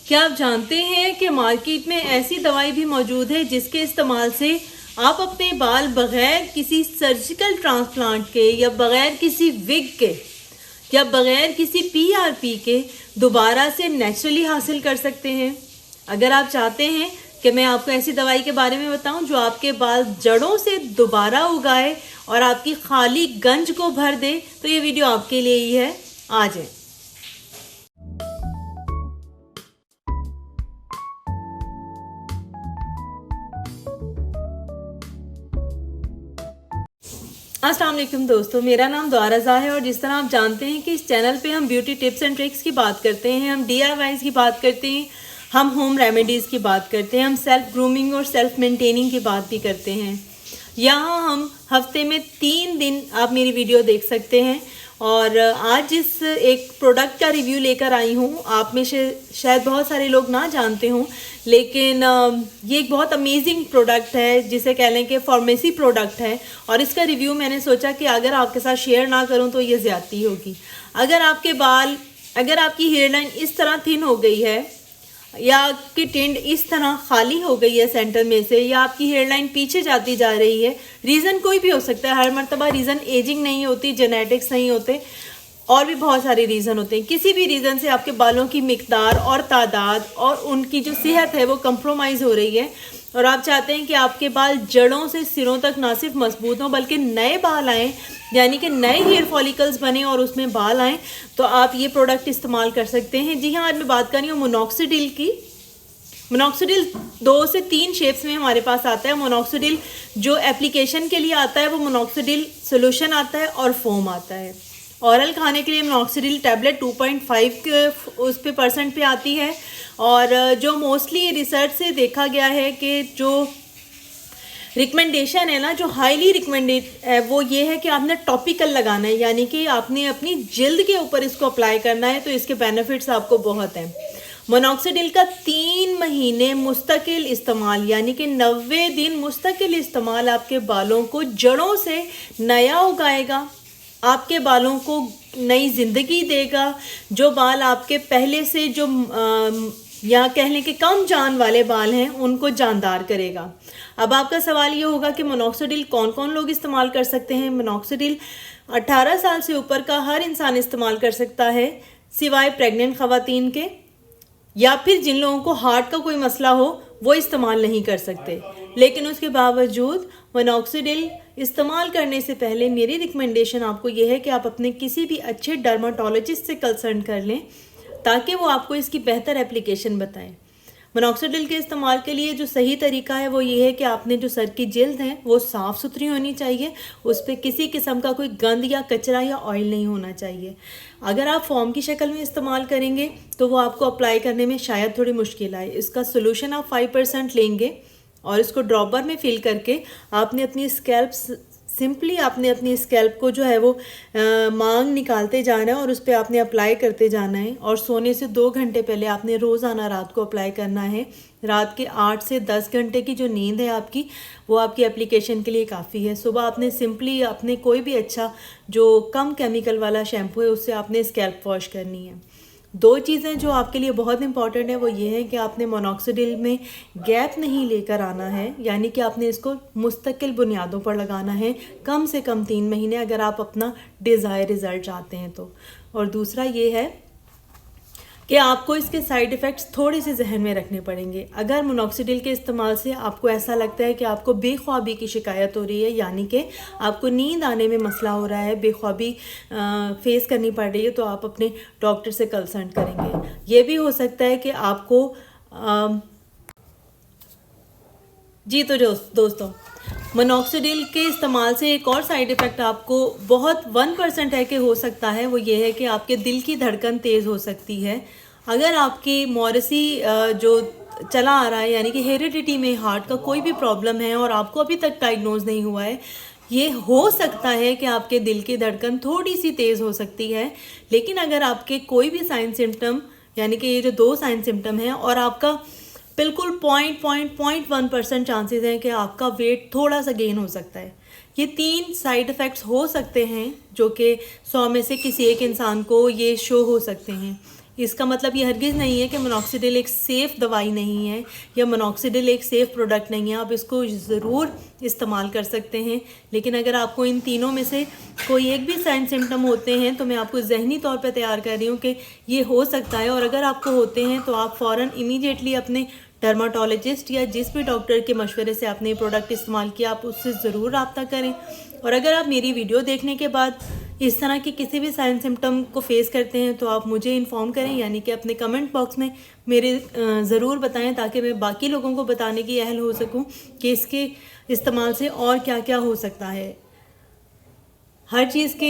क्या आप जानते हैं कि मार्केट में ऐसी दवाई भी मौजूद है जिसके इस्तेमाल से आप अपने बाल बगैर किसी सर्जिकल ट्रांसप्लांट के या बगैर किसी विग के या बगैर किसी पीआरपी के दोबारा से नेचुरली हासिल कर सकते हैं। अगर आप चाहते हैं कि मैं आपको ऐसी दवाई के बारे में बताऊं जो आपके बाल जड़ों से दोबारा उगाए और आपकी खाली गंज को भर दे, तो ये वीडियो आपके लिए ही है। आ जाए। अस्सलाम वालेकुम दोस्तों, मेरा नाम द्वारज़ा है और जिस तरह आप जानते हैं कि इस चैनल पे हम ब्यूटी टिप्स एंड ट्रिक्स की बात करते हैं, हम DIYs की बात करते हैं, हम होम रेमेडीज़ की बात करते हैं, हम सेल्फ ग्रूमिंग और सेल्फ मेंटेनिंग की बात भी करते हैं। यहाँ हम हफ्ते में 3 दिन आप मेरी वीडियो देख सकते हैं। और आज जिस एक प्रोडक्ट का रिव्यू लेकर आई हूँ, आप में से शायद बहुत सारे लोग ना जानते हों, लेकिन ये एक बहुत अमेजिंग प्रोडक्ट है जिसे कह लें कि फार्मेसी प्रोडक्ट है। और इसका रिव्यू मैंने सोचा कि अगर आपके साथ शेयर ना करूँ तो ये ज़्यादती होगी। अगर आपकी हेयर लाइन इस तरह थिन हो गई है या आपकी टिंड इस तरह खाली हो गई है सेंटर में से, या आपकी हेयर लाइन पीछे जाती जा रही है, रीज़न कोई भी हो सकता है। हर मर्तबा रीज़न एजिंग नहीं होती, जेनेटिक्स नहीं होते, और भी बहुत सारे रीज़न होते हैं। किसी भी रीज़न से आपके बालों की मिकदार और तादाद और उनकी जो सेहत है वो कंप्रोमाइज़ हो रही है और आप चाहते हैं कि आपके बाल जड़ों से सिरों तक ना सिर्फ मजबूत हों बल्कि नए बाल आएँ, यानी कि नए हेयर फॉलिकल्स बने और उसमें बाल आएँ, तो आप ये प्रोडक्ट इस्तेमाल कर सकते हैं। जी हाँ, आज मैं बात कर रही हूँ मोनोक्सिडिल की। मोनोक्सिडिल 2 से 3 शेप्स में हमारे पास आता है। मोनोक्सिडिल जो एप्लीकेशन के लिए आता है वो मोनोक्सिडिल सोल्यूशन आता है और फोम आता है। औरल खाने के लिए मोनोक्सिडिल टैबलेट 2.5 उस पे परसेंट पे आती है। और जो मोस्टली रिसर्च से देखा गया है कि जो रिकमेंडेशन है ना, जो हाईली रिकमेंडेड है वो ये है कि आपने टॉपिकल लगाना है, यानी कि आपने अपनी जिल्द के ऊपर इसको अप्लाई करना है, तो इसके बेनिफिट्स आपको बहुत हैं। मोनोक्सिडिल का 3 महीने मुस्तकिल इस्तेमाल, यानी कि 90 दिन मुस्तकिल इस्तेमाल आपके बालों को जड़ों से नया उगाएगा, आपके बालों को नई ज़िंदगी देगा। जो बाल आपके पहले से जो या कह लें कि कम जान वाले बाल हैं उनको जानदार करेगा। अब आपका सवाल ये होगा कि मोनोक्सिडिल कौन कौन लोग इस्तेमाल कर सकते हैं। मोनोक्सिडिल 18 साल से ऊपर का हर इंसान इस्तेमाल कर सकता है, सिवाय प्रेग्नेंट ख़वातीन के, या फिर जिन लोगों को हार्ट का कोई मसला हो वो इस्तेमाल नहीं कर सकते। लेकिन उसके बावजूद मोनोक्सिडिल इस्तेमाल करने से पहले मेरी रिकमेंडेशन आपको ये है कि आप अपने किसी भी अच्छे डर्माटोलॉजिस्ट से कंसल्ट कर लें ताकि वो आपको इसकी बेहतर एप्लीकेशन बताएं। मोनोक्सिडिल के इस्तेमाल के लिए जो सही तरीका है वो ये है कि आपने जो सर की जिल्द है वो साफ़ सुथरी होनी चाहिए, उस पर किसी किस्म का कोई गंद या कचरा या ऑयल नहीं होना चाहिए। अगर आप फॉर्म की शक्ल में इस्तेमाल करेंगे तो वो आपको अप्लाई करने में शायद थोड़ी मुश्किल आए। इसका सोल्यूशन आप 5% लेंगे और इसको ड्रॉपर में फिल करके आपने अपनी स्कैल्प को जो है वो मांग निकालते जाना है और उस पर आपने अप्लाई करते जाना है। और सोने से 2 घंटे पहले आपने रोज़ाना रात को अप्लाई करना है। रात के 8 से 10 घंटे की जो नींद है आपकी, वो आपकी एप्लीकेशन के लिए काफ़ी है। सुबह आपने सिंपली अपने कोई भी अच्छा जो कम केमिकल वाला शैम्पू है उससे आपने स्कैल्प वॉश करनी है। 2 चीज़ें जो आपके लिए बहुत इंपॉर्टेंट है वो ये है कि आपने मोनोक्सिडिल में गैप नहीं लेकर आना है, यानी कि आपने इसको मुस्तकिल बुनियादों पर लगाना है, कम से कम 3 महीने, अगर आप अपना डिज़ायर रिज़ल्ट चाहते हैं तो। और दूसरा ये है कि आपको इसके साइड इफ़ेक्ट्स थोड़े से जहन में रखने पड़ेंगे। अगर मोनोक्सिडिल के इस्तेमाल से आपको ऐसा लगता है कि आपको बेख्वाबी की शिकायत हो रही है, यानी कि आपको नींद आने में मसला हो रहा है, बेख्वाबी फेस करनी पड़ रही है, तो आप अपने डॉक्टर से कंसल्ट करेंगे। ये भी हो सकता है कि आपको तो दोस्तों, मोनोक्सिडिल के इस्तेमाल से एक और साइड इफ़ेक्ट आपको बहुत 1% है कि हो सकता है, वो ये है कि आपके दिल की धड़कन तेज़ हो सकती है। अगर आपकी मौरसी जो चला आ रहा है, यानी कि हेरिडिटी में हार्ट का कोई भी प्रॉब्लम है और आपको अभी तक डायग्नोज नहीं हुआ है, ये हो सकता है कि आपके दिल की धड़कन थोड़ी सी तेज़ हो सकती है। लेकिन अगर आपके कोई भी साइन सिम्टम, यानी कि ये जो 2 साइन सिम्टम हैं, और आपका बिल्कुल 0.1% चांसेस हैं कि आपका वेट थोड़ा सा गेन हो सकता है, ये 3 साइड इफ़ेक्ट्स हो सकते हैं जो कि 100 में से किसी एक इंसान को ये शो हो सकते हैं। इसका मतलब ये हरगिज़ नहीं है कि मोनोक्सिडिल एक सेफ़ दवाई नहीं है या मोनोक्सिडिल एक सेफ़ प्रोडक्ट नहीं है। आप इसको ज़रूर इस्तेमाल कर सकते हैं, लेकिन अगर आपको इन तीनों में से कोई एक भी साइन सिम्टम होते हैं तो मैं आपको ज़हनी तौर पर तैयार कर रही हूँ कि ये हो सकता है। और अगर आपको होते हैं तो आप फ़ौरन इमीडिएटली अपने डर्माटोलॉजिस्ट या जिस भी डॉक्टर के मशवरे से आपने ये प्रोडक्ट इस्तेमाल किया, आप उससे ज़रूर रब्ता करें। और अगर आप मेरी वीडियो देखने के बाद इस तरह के किसी भी साइन सिम्टम को फेस करते हैं तो आप मुझे इन्फॉर्म करें, यानी कि अपने कमेंट बॉक्स में मेरे ज़रूर बताएं, ताकि मैं बाकी लोगों को बताने की अहल हो सकूं कि इसके इस्तेमाल से और क्या क्या हो सकता है। हर चीज़ के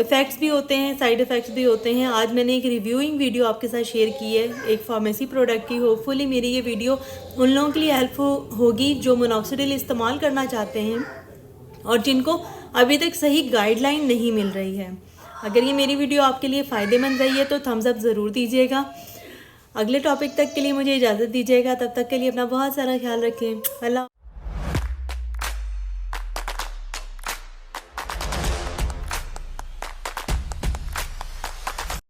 इफ़ेक्ट्स भी होते हैं, साइड इफ़ेक्ट्स भी होते हैं। आज मैंने एक रिव्यूइंग वीडियो आपके साथ शेयर की है एक फार्मेसी प्रोडक्ट की। होपफुली मेरी ये वीडियो उन लोगों के लिए हेल्पफुल होगी जो मोनोक्सिडिल इस्तेमाल करना चाहते हैं और जिनको अभी तक सही गाइडलाइन नहीं मिल रही है। अगर ये मेरी वीडियो आपके लिए फ़ायदेमंद रही है तो थम्स अप ज़रूर दीजिएगा। अगले टॉपिक तक के लिए मुझे इजाज़त दीजिएगा। तब तक के लिए अपना बहुत सारा ख्याल रखें। अल्लाह।